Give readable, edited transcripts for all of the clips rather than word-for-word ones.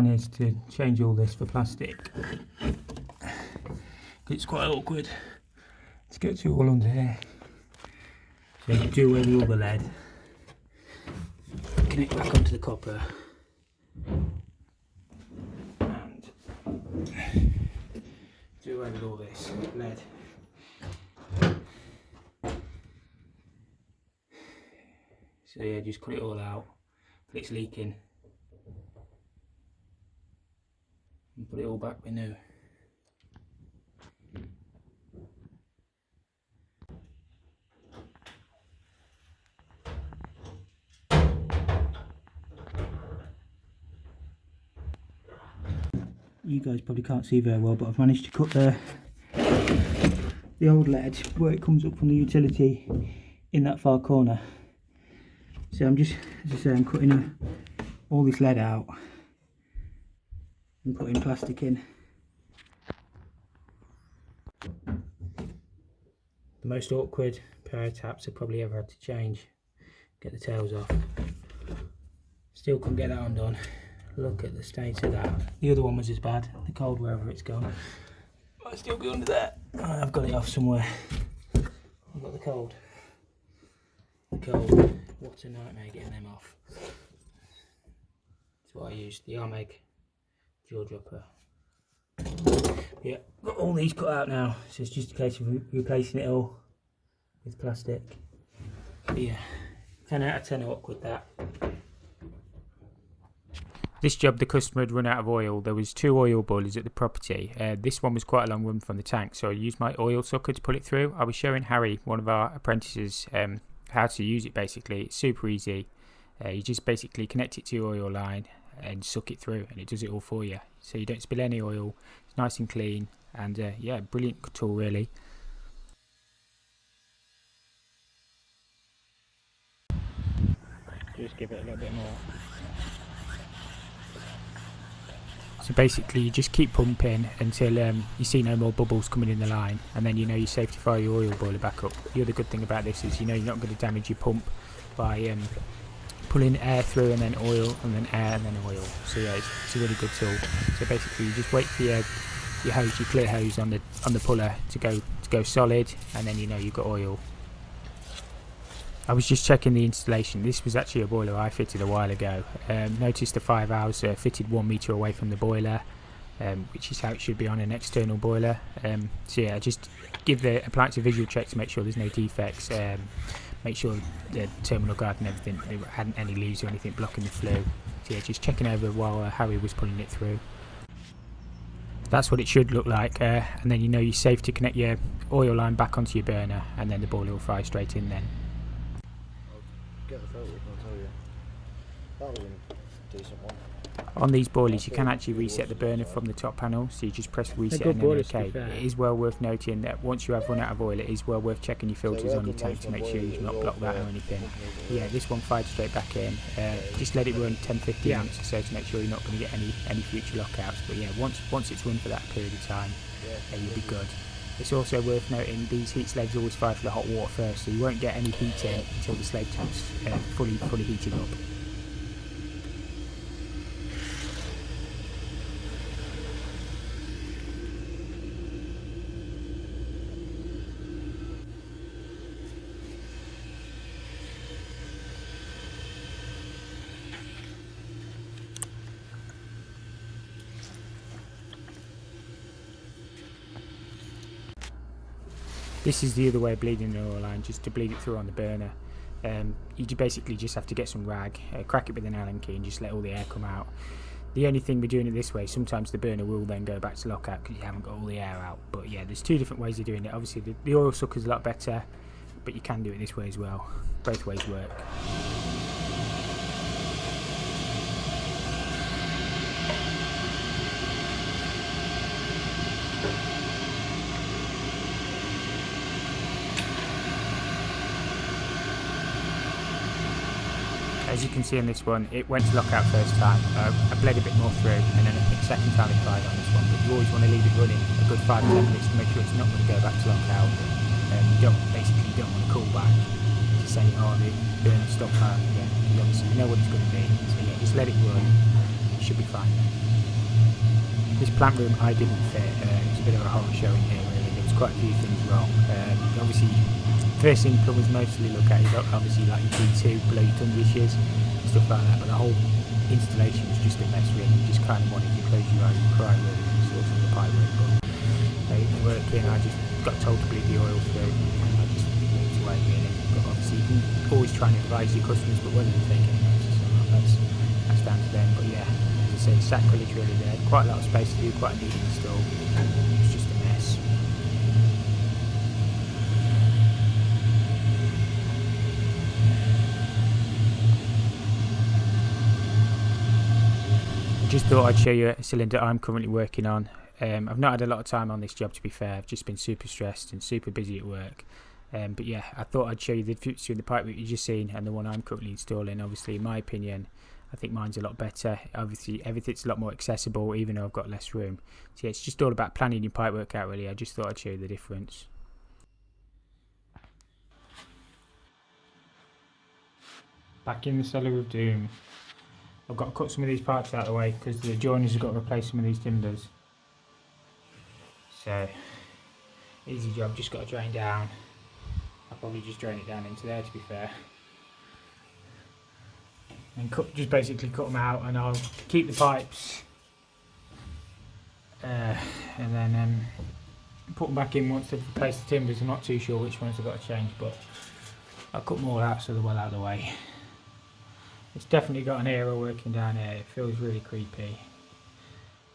plan is to change all this for plastic. It's quite awkward to get it all under here. So you do away with all the lead, connect back onto the copper, and do away with all this lead. So yeah, just cut it all out, if it's leaking, and put it all back with new. You guys probably can't see very well, but I've managed to cut the old lead where it comes up from the utility in that far corner. So I'm just, as I say, I'm cutting all this lead out and putting plastic in. The most awkward pair of taps I've probably ever had to change. Get the tails off. Still couldn't get that undone. Look at the state of that. The other one was as bad, the cold wherever it's gone. Might still be under there. I've got it off somewhere. I've got the cold. The cold. What a nightmare getting them off. That's what I used, the Armeg jaw dropper. Yeah, got all these cut out now, so it's just a case of replacing it all with plastic. But yeah, 10 out of 10 awkward that. This job, the customer had run out of oil. There was 2 oil boilers at the property. This one was quite a long run from the tank, so I used my oil sucker to pull it through. I was showing Harry, one of our apprentices, how to use it basically. It's super easy. You just basically connect it to your oil line and suck it through, and it does it all for you. So you don't spill any oil. It's nice and clean, and yeah, brilliant tool really. Just give it a little bit more. So basically you just keep pumping until you see no more bubbles coming in the line, and then you know you're safe to fire your oil boiler back up. The other good thing about this is you know you're not going to damage your pump by pulling air through and then oil and then air and then oil. So yeah, it's a really good tool. So basically you just wait for your hose, your clear hose on the puller to go solid, and then you know you've got oil. I was just checking the installation. This was actually a boiler I fitted a while ago. Noticed the 5 hours fitted 1 metre away from the boiler, which is how it should be on an external boiler. So yeah, just give the appliance a visual check to make sure there's no defects. Make sure the terminal guard and everything, there hadn't any leaves or anything blocking the flue. So yeah, just checking over while Harry was pulling it through. That's what it should look like, and then you know you're safe to connect your oil line back onto your burner, and then the boiler will fire straight in then. Get the photo, I'll tell you. That was a decent one. On these boilers you can actually reset the burner from the top panel, so you just press reset and then OK. It is well worth noting that once you have run out of oil, it is well worth checking your filters on your tank to make sure you've not blocked that or anything. Yeah, this one fired straight back in. Just let it run 10-15 minutes or so to make sure you're not going to get any future lockouts. But yeah, once it's run for that period of time, you'll be good. It's also worth noting these heat slaves always fire for the hot water first, so you won't get any heat in until the slave tank's fully heated up. This is the other way of bleeding the oil line, just to bleed it through on the burner. You basically just have to get some rag, crack it with an Allen key and just let all the air come out. The only thing we're doing it this way, sometimes the burner will then go back to lockout because you haven't got all the air out. But yeah, there's 2 different ways of doing it. Obviously the oil sucker's a lot better, but you can do it this way as well. Both ways work. As you can see on this one, it went to lockout first time. I bled a bit more through, and then I think second time it fired on this one. But you always want to leave it running a good 5-10 minutes to make sure it's not going to go back to lockout. You don't want to call back to say, oh, the burner stopped firing again. You obviously know what it's going to be. So yeah, just let it run. You should be fine. This plant room I didn't fit. It was a bit of a horror show in here really. There was quite a few things wrong. Obviously, first thing plumbers mostly look at is obviously like your T2 below your tongue dishes, stuff like that, but the whole installation was just a mess really. You just kind of wanted to close your eyes and cry really and sort of the pipework, but they worked in. I just got told to bleed the oil through and I just walked away really. But obviously you can always try and advise your customers, but whether they take any notice or not, that's down to them. But yeah, as I say, sacrilege really there. Quite a lot of space to do, quite a neat install. It's just a mess. Just thought I'd show you a cylinder I'm currently working on. I've not had a lot of time on this job, to be fair. I've just been super stressed and super busy at work. But yeah, I thought I'd show you the difference between the pipe that you've just seen and the one I'm currently installing. Obviously, in my opinion, I think mine's a lot better. Obviously, everything's a lot more accessible, even though I've got less room. So yeah, it's just all about planning your pipe work out, really. I just thought I'd show you the difference. Back in the cellar of doom. I've got to cut some of these pipes out of the way because the joiners have got to replace some of these timbers. So, easy job, just got to drain down. I'll probably just drain it down into there, to be fair. And just basically cut them out, and I'll keep the pipes. And then put them back in once they've replaced the timbers. I'm not too sure which ones I've got to change, but I'll cut them all out so they're well out of the way. It's definitely got an era working down here. It feels really creepy.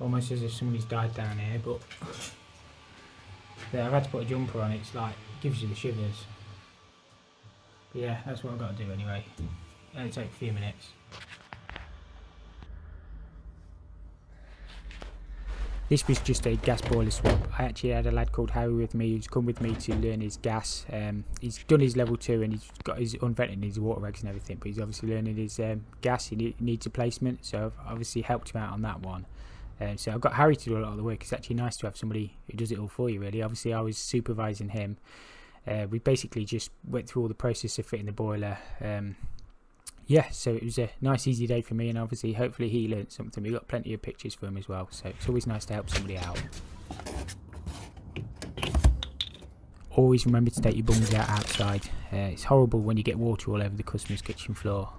Almost as if somebody's died down here, but yeah, I've had to put a jumper on it. It's like, it gives you the shivers. But yeah, that's what I've got to do anyway. It'll take a few minutes. This was just a gas boiler swap. I actually had a lad called Harry with me who's come with me to learn his gas. He's done his level 2 and he's got his unvented, his water regs and everything, but he's obviously learning his gas. He needs a placement, so I've obviously helped him out on that one. So I've got Harry to do a lot of the work. It's actually nice to have somebody who does it all for you, really. Obviously I was supervising him. We basically just went through all the process of fitting the boiler. Yeah, so it was a nice easy day for me, and obviously hopefully he learnt something. We got plenty of pictures for him as well, so it's always nice to help somebody out. Always remember to take your bungs out outside. It's horrible when you get water all over the customer's kitchen floor.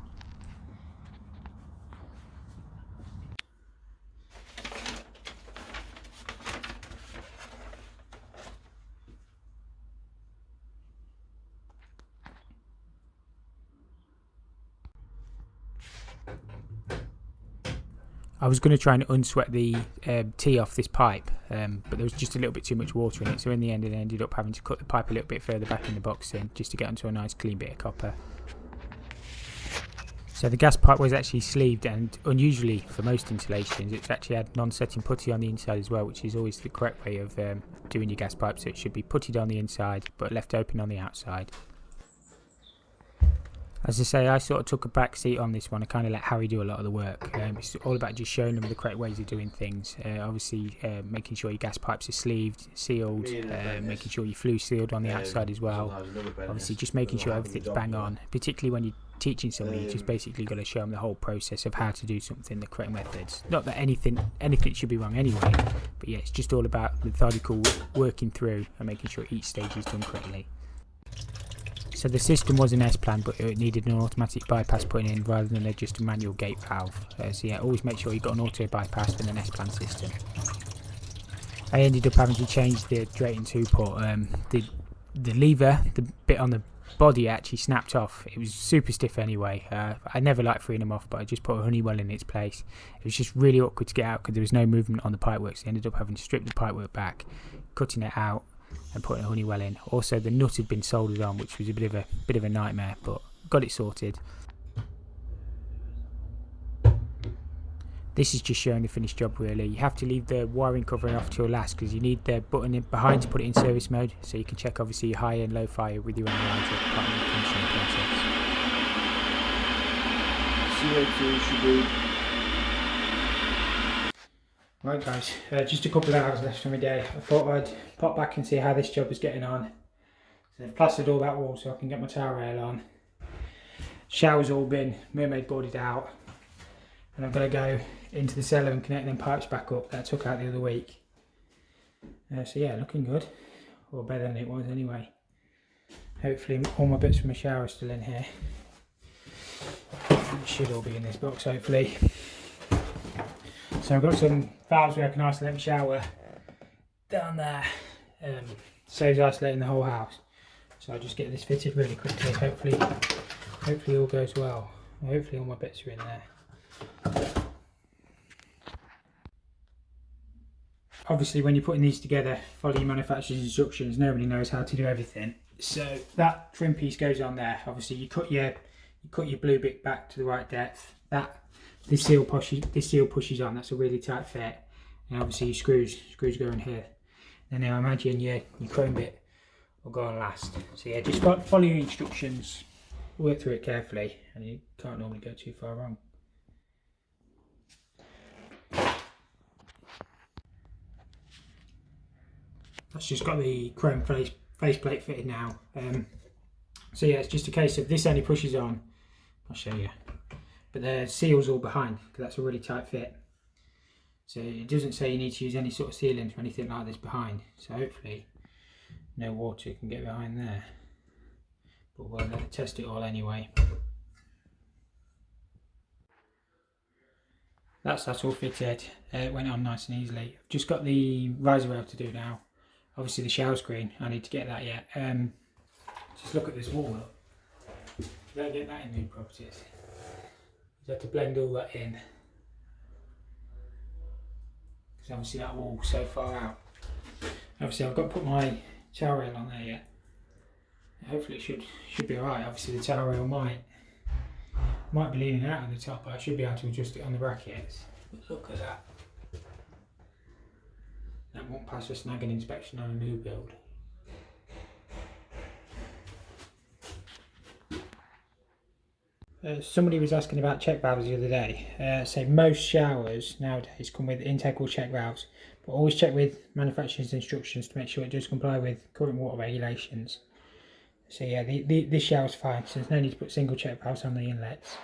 I was going to try and unsweat the tee off this pipe, but there was just a little bit too much water in it, so in the end I ended up having to cut the pipe a little bit further back in the box in, just to get onto a nice clean bit of copper. So the gas pipe was actually sleeved, and unusually for most installations it's actually had non-setting putty on the inside as well, which is always the correct way of doing your gas pipe. So it should be puttied on the inside but left open on the outside. As I say, I sort of took a back seat on this one. I kind of let Harry do a lot of the work. It's all about just showing them the correct ways of doing things. Obviously, making sure your gas pipes are sleeved, sealed, making sure your flue's sealed on the outside as well. Obviously, just making sure everything's bang on. Particularly when you're teaching somebody, you just basically got to show them the whole process of how to do something, the correct methods. Not that anything should be wrong anyway, but yeah, it's just all about methodical working through and making sure each stage is done correctly. So the system was an S-plan, but it needed an automatic bypass put in rather than just a manual gate valve. So yeah, always make sure you've got an auto bypass and an S-plan system. I ended up having to change the Drayton 2 port. The lever, the bit on the body actually snapped off. It was super stiff anyway. I never liked freeing them off, but I just put a Honeywell in its place. It was just really awkward to get out because there was no movement on the pipework, so I ended up having to strip the pipework back, cutting it out and putting a Honeywell in. Also the nut had been soldered on, which was a bit of a nightmare, but got it sorted. This is just showing the finished job really. You have to leave the wiring covering off till last because you need the button in behind to put it in service mode, so you can check obviously your high and low fire with your own lines of part of the commissioning process. CO2 should be... Right guys, just a couple of hours left for my day. I thought I'd pop back and see how this job is getting on. So I've plastered all that wall so I can get my towel rail on. Shower's all been mermaid boarded out. And I'm going to go into the cellar and connect them pipes back up that I took out the other week. So yeah, looking good, or better than it was anyway. Hopefully all my bits from the shower are still in here. It should all be in this box hopefully. So I've got some valves where I can isolate my shower down there. Saves isolating the whole house. So I'll just get this fitted really quickly. Hopefully all goes well. Hopefully all my bits are in there. Obviously when you're putting these together, follow your manufacturer's instructions. Nobody knows how to do everything. So that trim piece goes on there. Obviously you cut your blue bit back to the right depth. This seal pushes on. That's a really tight fit. And obviously your screws go in here. And now imagine your chrome bit will go on last. So yeah, just follow your instructions, work through it carefully, and you can't normally go too far wrong. That's just got the chrome faceplate fitted now. So yeah, it's just a case of this only pushes on. I'll show you. But the seal's all behind because that's a really tight fit. So it doesn't say you need to use any sort of sealant or anything like this behind. So hopefully no water can get behind there. But we'll let it test it all anyway. That's all fitted. It went on nice and easily. I've just got the riser rail to do now. Obviously the shower screen, I need to get that yet. Just look at this wall up. You don't get that in new properties. You have to blend all that in. Because obviously that wall's so far out. Obviously I've got to put my towel rail on there yet. Hopefully it should be alright. Obviously the towel rail might be leaning out of the top, but I should be able to adjust it on the brackets. But look at that. That won't pass a snagging inspection on a new build. Somebody was asking about check valves the other day. So most showers nowadays come with integral check valves, but always check with manufacturer's instructions to make sure it does comply with current water regulations. So yeah, this shower's fine, so there's no need to put single check valves on the inlets.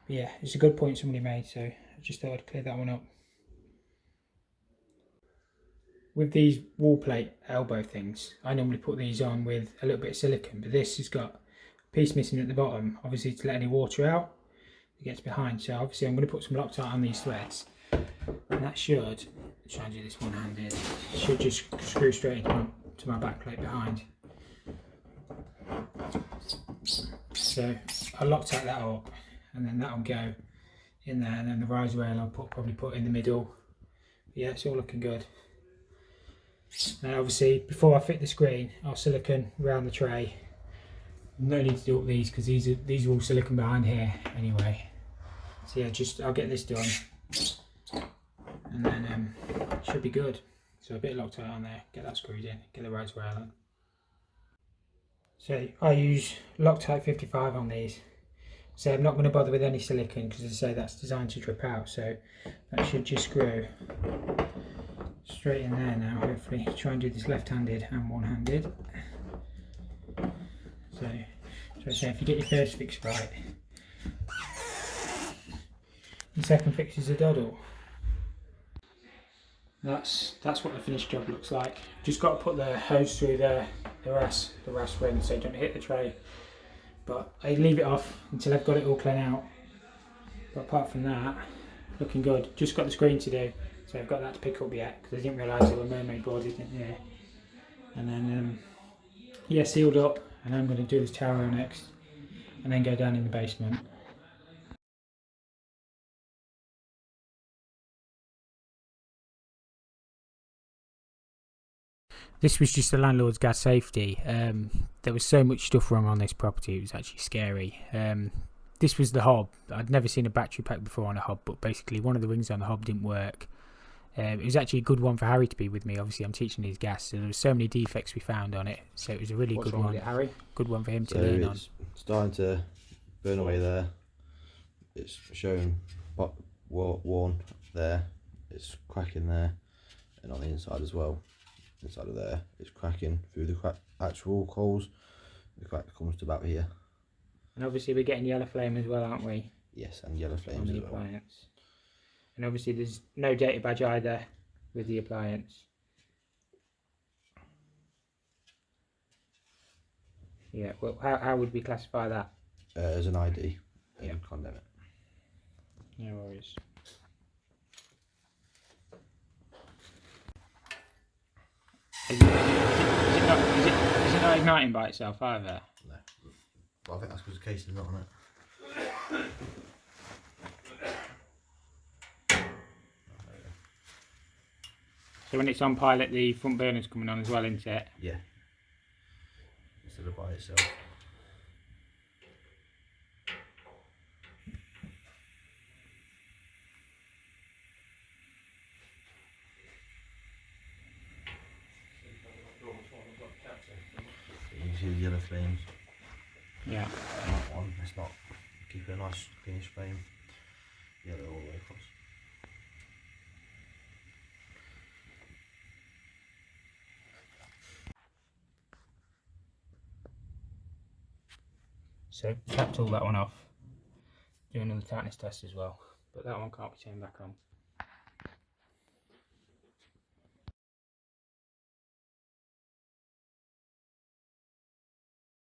But yeah, it's a good point somebody made, so I just thought I'd clear that one up. With these wall plate elbow things, I normally put these on with a little bit of silicone, but this has got a piece missing at the bottom, obviously to let any water out. It gets behind, so obviously I'm going to put some Loctite on these threads, and that should, try and do this one-handed, should just screw straight into my back plate behind. So I'll Loctite that up, and then that'll go in there, and then the riser rail I'll probably put in the middle. But yeah, it's all looking good. And obviously before I fit the screen, I'll silicone around the tray. No need to do up these because these are all silicone behind here anyway. So yeah, I'll get this done, and then it should be good. So a bit of Loctite on there, get that screwed in, get the riser rail on. So I use Loctite 55 on these. So I'm not going to bother with any silicone because, as I say, that's designed to drip out. So that should just screw straight in there now. Hopefully, try and do this left-handed and one-handed. So I say if you get your first fix right, your second fix is a doddle. That's what the finished job looks like. Just got to put the hose through the RAS ring so you don't hit the tray. But I leave it off until I've got it all clean out. But apart from that, looking good. Just got the screen to do, so I've got that to pick up yet because I didn't realise there were mermaid boards in here. And then yeah, sealed up, and I'm going to do this tower next, and then go down in the basement. This was just the landlord's gas safety. There was so much stuff wrong on this property, it was actually scary. This was the hob. I'd never seen a battery pack before on a hob, but basically one of the rings on the hob didn't work. It was actually a good one for Harry to be with me. Obviously I'm teaching his gas, so there were so many defects we found on it, so it was a really good one. What's wrong with it, Harry? Good one for him to learn on. It's starting to burn away there. It's showing worn there. It's cracking there, and on the inside as well. Inside of there, it's cracking through the actual coals. The crack comes to about here. And obviously we're getting yellow flame as well, aren't we? Yes, and yellow flames as well. Appliance. And obviously there's no data badge either with the appliance. Yeah, well, how would we classify that? As an ID and Yeah. condemn it. No worries. Is it not igniting by itself either? No. Well, I think that's because the case is not on it. So when it's on pilot, the front burner's coming on as well, isn't it? Yeah. Instead of by itself. You can see the yellow flames. Yeah. That one, it's not. Keep it a nice greenish flame. Yellow all the way across. So capped all that one off. Do another tightness test as well, but that one can't be turned back on.